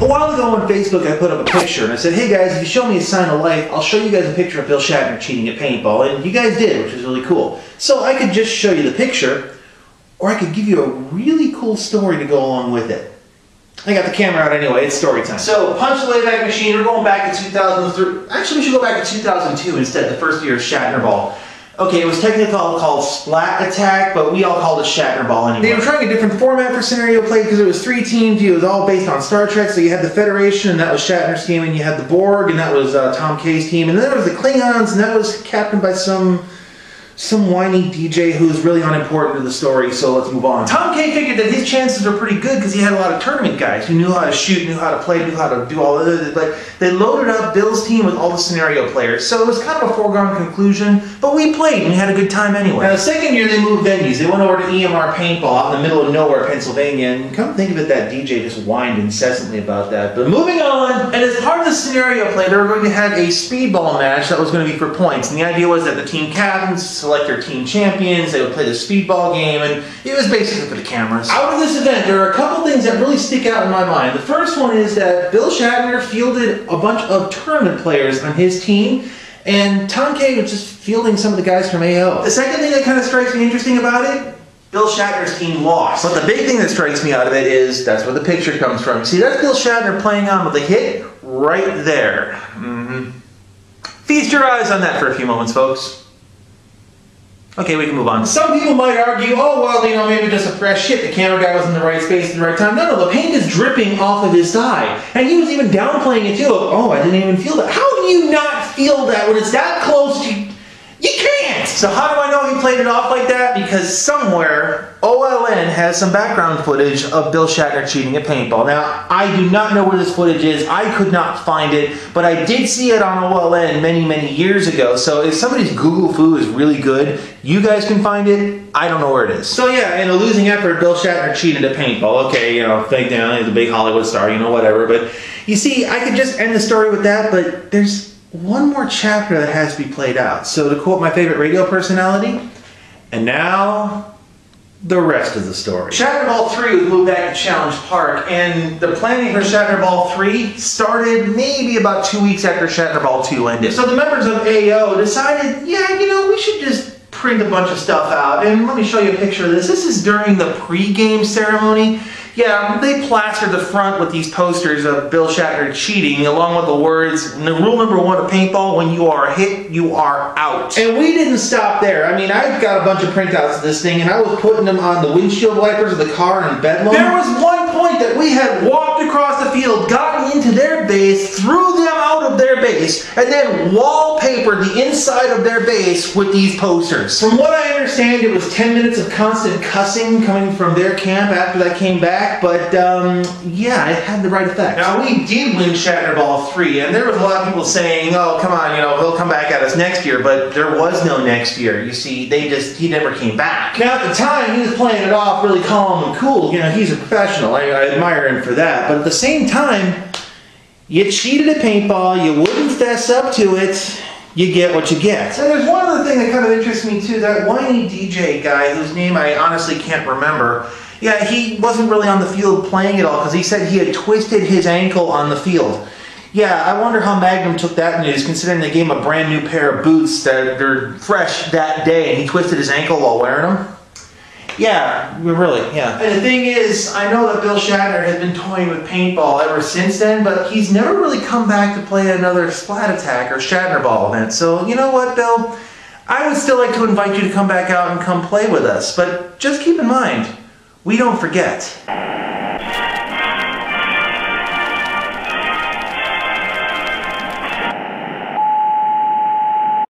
A while ago on Facebook, I put up a picture and I said, hey guys, if you show me a sign of life, I'll show you guys a picture of Bill Shatner cheating at paintball. And you guys did, which was really cool. So I could just show you the picture, or I could give you a really cool story to go along with it. I got the camera out anyway, it's story time. So, punch the Wayback Machine, we're going back to 2003. Actually, we should go back to 2002 instead, the first year of Shatner Ball. Okay, it was technically called Splat Attack, but we all called it Shatner Ball anyway. They were trying a different format for scenario play because it was 3 teams. It was all based on Star Trek. So you had the Federation, and that was Shatner's team, and you had the Borg, and that was Tom K's team, and then there was the Klingons, and that was captained by some whiny DJ who's really unimportant to the story, so let's move on. Tom K figured that his chances were pretty good because he had a lot of tournament guys who knew how to shoot, knew how to play, knew how to do all of it, but they loaded up Bill's team with all the scenario players, so it was kind of a foregone conclusion, but we played and we had a good time anyway. Now the second year they moved venues. They went over to EMR Paintball out in the middle of nowhere, Pennsylvania, and come to think of it, that DJ just whined incessantly about that. But moving on, and as part of the scenario play, they were going to have a speedball match that was going to be for points, and the idea was that the team captains select their team champions, they would play the speedball game, and it was basically for the cameras. Out of this event, there are a couple things that really stick out in my mind. The first one is that Bill Shatner fielded a bunch of tournament players on his team, and Tom K was just fielding some of the guys from AO. The second thing that kind of strikes me interesting about it, Bill Shatner's team lost. But the big thing that strikes me out of it is, that's where the picture comes from. See, that's Bill Shatner playing on with a hit right there. Feast your eyes on that for a few moments, folks. Okay, we can move on. Some people might argue, oh, well, you know, maybe just a fresh hit. The camera guy was in the right space at the right time. No, the paint is dripping off of his thigh. And he was even downplaying it too. Oh, I didn't even feel that. How do you not feel that when it's that close to you? You can't! So how do I know he played it off like that? Because somewhere, OLN has some background footage of Bill Shatner cheating at paintball. Now, I do not know where this footage is. I could not find it, but I did see it on OLN many, many years ago. So if somebody's Google foo is really good, you guys can find it. I don't know where it is. So yeah, in a losing effort, Bill Shatner cheated at paintball. Okay, you know, fake down, he's a big Hollywood star, you know, whatever. But you see, I could just end the story with that, but there's one more chapter that has to be played out. So to quote my favorite radio personality, and now the rest of the story. Shatner Ball 3 was moved back to Challenge Park, and the planning for Shatner Ball 3 started maybe about 2 weeks after Shatner Ball 2 ended. So the members of AO decided, yeah, you know, we should just print a bunch of stuff out. And let me show you a picture of this. This is during the pre-game ceremony. Yeah, they plastered the front with these posters of Bill Shatner cheating, along with the words, rule number 1 of paintball, when you are hit, you are out. And we didn't stop there. I mean, I've got a bunch of printouts of this thing, and I was putting them on the windshield wipers of the car in Bedlam. There was one point that we had walked across the field, gotten into their base, threw them out of their base, and then wallpapered the inside of their base with these posters. From what I understand, it was 10 minutes of constant cussing coming from their camp after that came back. But yeah, it had the right effect. Now, we did win Shatner Ball 3, and there was a lot of people saying, oh, come on, you know, he'll come back at us next year, but there was no next year. You see, he never came back. Now, at the time, he was playing it off really calm and cool. You know, he's a professional. I admire him for that. But at the same time, you cheated at paintball, you wouldn't fess up to it, you get what you get. And there's one other thing that kind of interests me, too. That whiny DJ guy, whose name I honestly can't remember, yeah, he wasn't really on the field playing at all because he said he had twisted his ankle on the field. Yeah, I wonder how Magnum took that news, considering they gave him a brand new pair of boots that are fresh that day, and he twisted his ankle while wearing them. Yeah, really, yeah. And the thing is, I know that Bill Shatner has been toying with paintball ever since then, but he's never really come back to play another Splat Attack or Shatner Ball event. So, you know what, Bill? I would still like to invite you to come back out and come play with us, but just keep in mind, we don't forget.